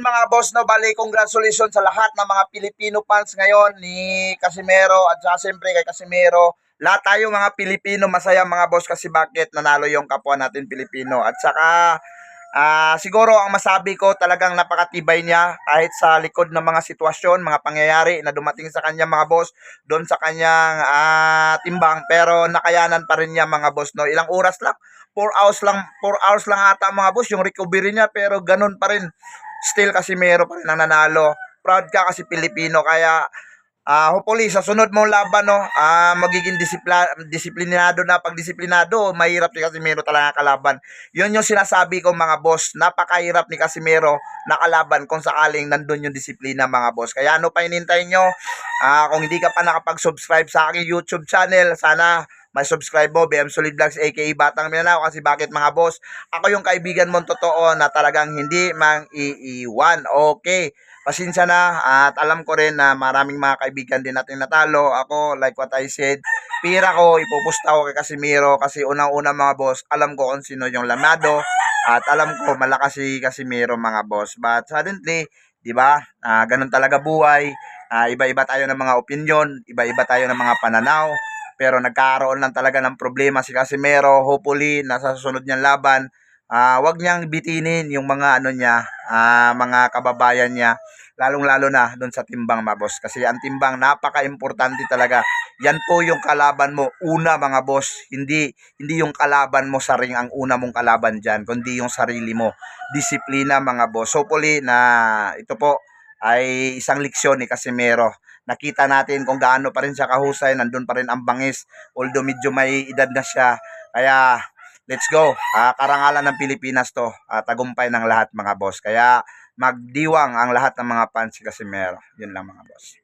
Mga boss, no, bali congratulations sa lahat ng mga Filipino fans ngayon ni Casimero at saka siyempre kay Casimero. Lahat tayo mga Pilipino masaya mga boss kasi bakit nanalo yung kapwa natin Pilipino. At saka siguro ang masabi ko talagang napakatibay niya kahit sa likod ng mga sitwasyon, mga pangyayari na dumating sa kanya mga boss, doon sa kanyang timbang pero nakayanan pa rin niya mga boss, no. Ilang oras lang, 4 hours lang ata mga boss yung recovery niya pero ganun pa rin. Still Casimero pa rin ang nanalo. Proud ka kasi Pilipino kaya hopefully sa sunod mong laban no, magiging disiplinado na. Pag disiplinado, mahirap si Casimero talaga kalaban. 'Yun yung sinasabi ko mga boss, napakahirap ni Casimero na kalaban kung sakaling nandun yung disiplina mga boss. Kaya ano pa hinintay nyo? Kung hindi ka pa nakapag-subscribe sa aking YouTube channel, sana may subscribe mo, BM Solid Vlogs aka Batang Mindanao. Kasi bakit mga boss, ako yung kaibigan mong totoo na talagang hindi mang iiwan. Okay, pasensya na at alam ko rin na maraming mga kaibigan din natin natalo. Ako, like what I said, pira ko, ipupusta ko kay Casimiro kasi unang-una mga boss, alam ko kung sino yung lamado at alam ko malakas si Casimiro mga boss. But suddenly, di ba, ganun talaga buhay. Iba-iba tayo ng mga opinion, iba-iba tayo ng mga pananaw, pero nagkaroon lang talaga ng problema si Casimero. Hopefully, nasa susunod niyang laban, wag niyang bitinin yung mga ano niya, mga kababayan niya, lalong-lalo na doon sa timbang mga boss. Kasi ang timbang napaka-importante talaga. Yan po yung kalaban mo una mga boss. Hindi yung kalaban mo sa ring ang una mong kalaban diyan, kundi yung sarili mo. Disiplina mga boss. Hopefully na ito po ay isang leksyon ni Casimero. Nakita natin kung gaano pa rin siya kahusay, nandun pa rin ang bangis, although medyo may edad na siya. Kaya let's go. Karangalan ng Pilipinas to. Tagumpay ng lahat mga boss. Kaya magdiwang ang lahat ng mga fans si Casimero. Yun lang mga boss.